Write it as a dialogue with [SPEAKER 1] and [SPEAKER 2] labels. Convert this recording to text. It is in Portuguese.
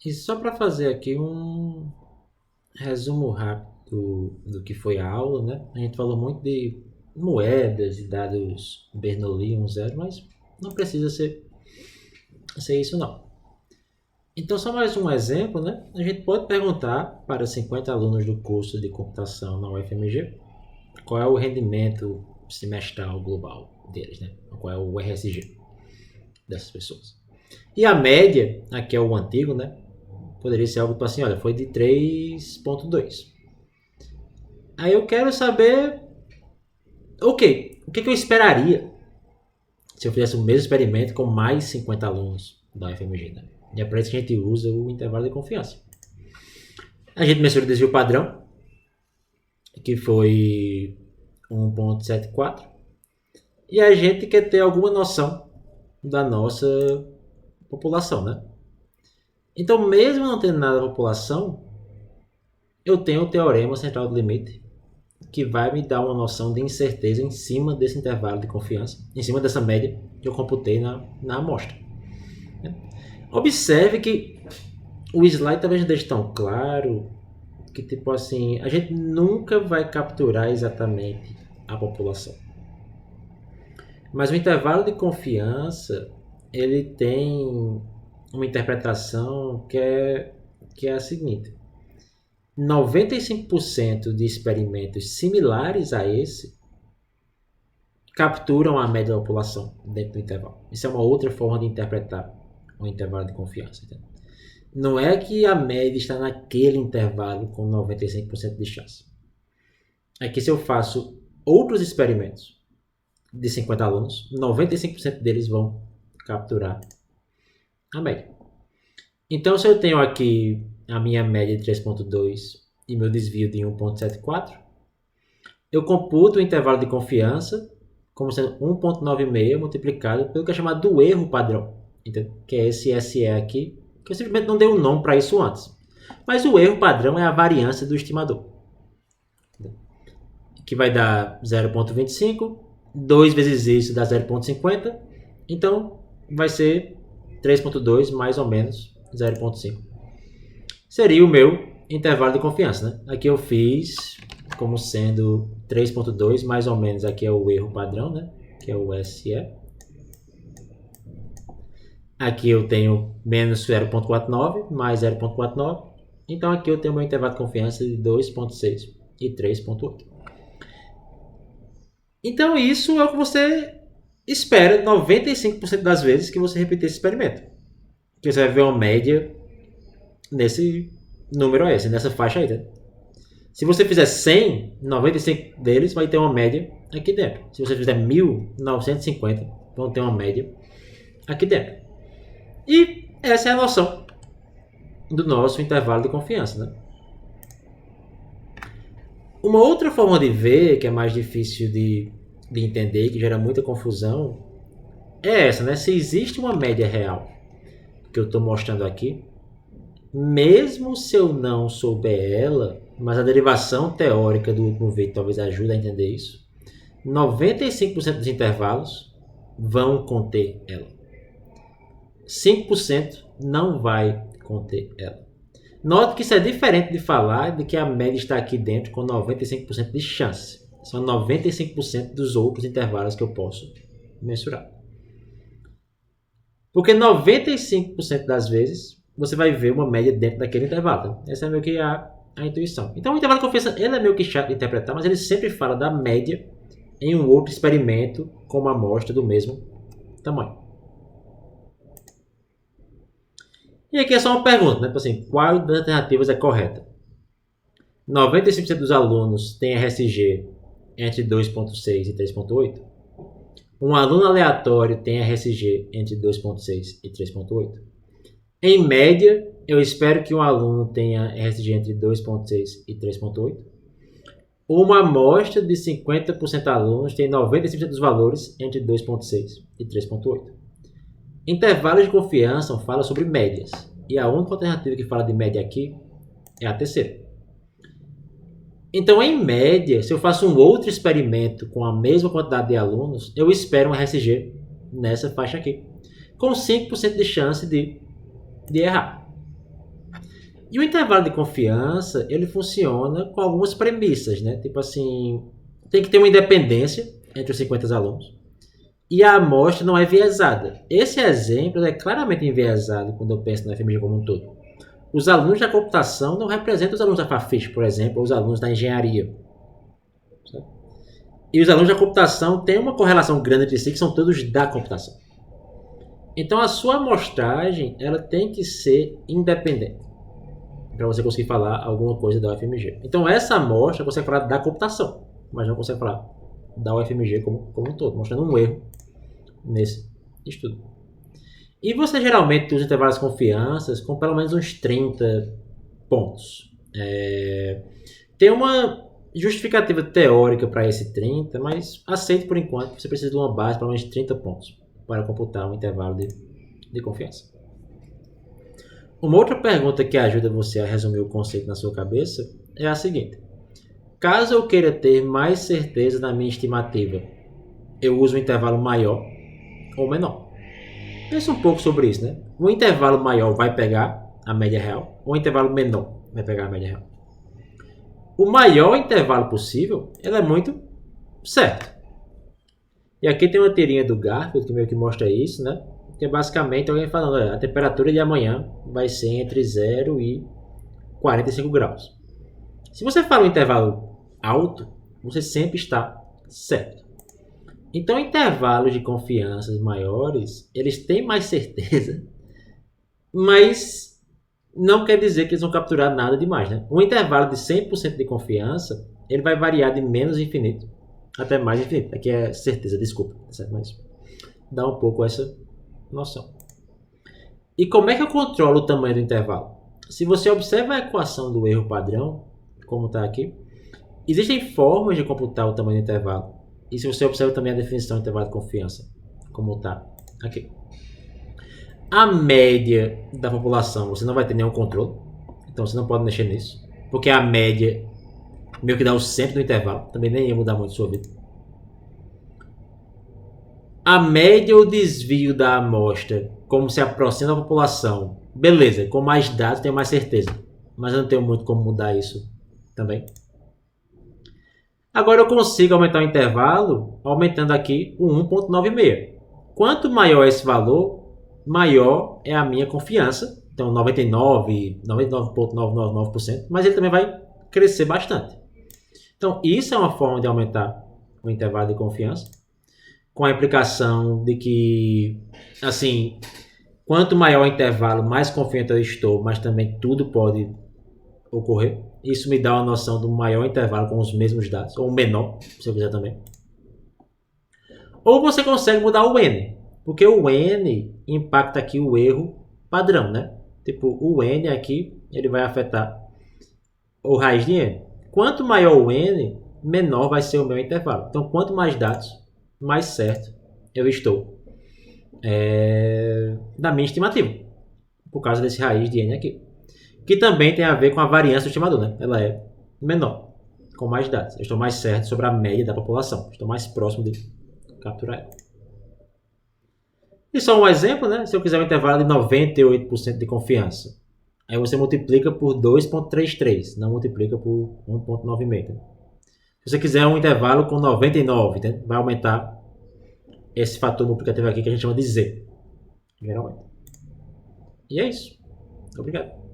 [SPEAKER 1] E só para fazer aqui um resumo rápido do que foi a aula, né? A gente falou muito de moedas e dados Bernoulli 1.0, mas não precisa ser isso não. Então, só mais um exemplo, né? A gente pode perguntar para 50 alunos do curso de computação na UFMG qual é o rendimento semestral global deles, né? Qual é o RSG dessas pessoas. E a média, aqui é o antigo, né? Poderia ser algo tipo assim, olha, foi de 3,2. Aí eu quero saber, ok, o que eu esperaria se eu fizesse o mesmo experimento com mais 50 alunos da UFMG, né? E é para isso que a gente usa o intervalo de confiança. A gente mensura o desvio padrão, que foi 1,74, e a gente quer ter alguma noção da nossa população, né? Então, mesmo não tendo nada da população, eu tenho o teorema central do limite, que vai me dar uma noção de incerteza em cima desse intervalo de confiança, em cima dessa média que eu computei na amostra. Observe que o slide talvez não deixe tão claro que, tipo assim, a gente nunca vai capturar exatamente a população. Mas o intervalo de confiança, ele tem uma interpretação que é a seguinte: 95% de experimentos similares a esse capturam a média da população dentro do intervalo. Isso é uma outra forma de interpretar o intervalo de confiança. Entendeu? Não é que a média está naquele intervalo com 95% de chance. É que se eu faço outros experimentos de 50 alunos, 95% deles vão capturar a média. Então, se eu tenho aqui a minha média de 3,2 e meu desvio de 1,74, eu computo o intervalo de confiança como sendo 1,96 multiplicado pelo que é chamado do erro padrão, entendeu? Que é esse SE aqui, que eu simplesmente não dei um nome para isso antes. Mas o erro padrão é a variância do estimador, que vai dar 0,25, 2 vezes isso dá 0,50, então vai ser 3,2 mais ou menos 0,5. Seria o meu intervalo de confiança, né? Aqui eu fiz como sendo 3,2 mais ou menos, aqui é o erro padrão, né? Que é o SE. Aqui eu tenho menos 0,49 mais 0,49. Então aqui eu tenho meu intervalo de confiança de 2,6 e 3,8. Então isso é o que você espera 95% das vezes que você repetir esse experimento. Que você vai ver uma média nesse número esse, nessa faixa aí, né? Se você fizer 100, 95 deles vai ter uma média aqui dentro. Se você fizer 1.950, vão ter uma média aqui dentro. E essa é a noção do nosso intervalo de confiança, né? Uma outra forma de ver, que é mais difícil de entender, que gera muita confusão, é essa, né? Se existe uma média real, que eu estou mostrando aqui, mesmo se eu não souber ela, mas a derivação teórica do último vídeo talvez ajude a entender isso, 95% dos intervalos vão conter ela. 5% não vai conter ela. Note que isso é diferente de falar de que a média está aqui dentro com 95% de chance. São 95% dos outros intervalos que eu posso mensurar. Porque 95% das vezes você vai ver uma média dentro daquele intervalo. Essa é meio que a intuição. Então o intervalo de confiança ele é meio que chato de interpretar, mas ele sempre fala da média em um outro experimento com uma amostra do mesmo tamanho. E aqui é só uma pergunta, né? Assim, qual das alternativas é correta? 95% dos alunos têm RSG entre 2,6 e 3,8. Um aluno aleatório tem RSG entre 2,6 e 3,8. Em média, eu espero que um aluno tenha RSG entre 2,6 e 3,8. Uma amostra de 50% de alunos tem 95% dos valores entre 2,6 e 3,8. Intervalos de confiança fala sobre médias. E a única alternativa que fala de média aqui é a terceira. Então, em média, se eu faço um outro experimento com a mesma quantidade de alunos, eu espero um RSG nessa faixa aqui, com 5% de chance de errar. E o intervalo de confiança, ele funciona com algumas premissas, né? Tipo assim, tem que ter uma independência entre os 50 alunos e a amostra não é enviesada. Esse exemplo é claramente enviesado quando eu penso no FMG como um todo. Os alunos da computação não representam os alunos da FAFISC, por exemplo, ou os alunos da engenharia. Certo? E os alunos da computação têm uma correlação grande entre si, que são todos da computação. Então a sua amostragem ela tem que ser independente para você conseguir falar alguma coisa da UFMG. Então essa amostra você consegue falar da computação, mas não consegue falar da UFMG como um todo, mostrando um erro nesse estudo. E você geralmente usa intervalos de confiança com pelo menos uns 30 pontos. Tem uma justificativa teórica para esse 30, mas aceito por enquanto. Você precisa de uma base pelo menos de 30 pontos para computar um intervalo de confiança. Uma outra pergunta que ajuda você a resumir o conceito na sua cabeça é a seguinte: caso eu queira ter mais certeza na minha estimativa, eu uso um intervalo maior ou menor? Pense um pouco sobre isso, né? Um intervalo maior vai pegar a média real, ou um intervalo menor vai pegar a média real. O maior intervalo possível, ele é muito certo. E aqui tem uma tirinha do Garfield que meio que mostra isso, né? Que é basicamente alguém falando, olha, a temperatura de amanhã vai ser entre 0 e 45 graus. Se você fala um intervalo alto, você sempre está certo. Então, intervalos de confiança maiores, eles têm mais certeza, mas não quer dizer que eles vão capturar nada demais, né? Um intervalo de 100% de confiança, ele vai variar de menos infinito até mais infinito. Aqui é certeza, desculpa, certo? Mas dá um pouco essa noção. E como é que eu controlo o tamanho do intervalo? Se você observa a equação do erro padrão, como está aqui, existem formas de computar o tamanho do intervalo. E se você observa também a definição do intervalo de confiança, como está aqui. A média da população, você não vai ter nenhum controle, então você não pode mexer nisso, porque a média meio que dá o centro do intervalo, também nem ia mudar muito a sua vida. A média ou desvio da amostra, como se aproxima da população, beleza, com mais dados tenho mais certeza, mas eu não tenho muito como mudar isso também. Agora eu consigo aumentar o intervalo aumentando aqui o 1.96. Quanto maior esse valor, maior é a minha confiança. Então 99,999%, mas ele também vai crescer bastante. Então isso é uma forma de aumentar o intervalo de confiança, com a implicação de que, assim, quanto maior o intervalo, mais confiante eu estou, mas também tudo pode ocorrer. Isso me dá uma noção do maior intervalo com os mesmos dados, ou menor, se eu quiser também. Ou você consegue mudar o N, porque o N impacta aqui o erro padrão, né? Tipo, o N aqui, ele vai afetar o raiz de N. Quanto maior o N, menor vai ser o meu intervalo. Então, quanto mais dados, mais certo eu estou da minha estimativa, por causa desse raiz de N aqui. Que também tem a ver com a variância do estimador, né? Ela é menor, com mais dados. Eu estou mais certo sobre a média da população. Estou mais próximo de capturar ela. E só um exemplo, né? Se eu quiser um intervalo de 98% de confiança, aí você multiplica por 2.33, não multiplica por 1.96. Se você quiser um intervalo com 99, né? Vai aumentar esse fator multiplicativo aqui que a gente chama de Z, geralmente. E é isso. Obrigado.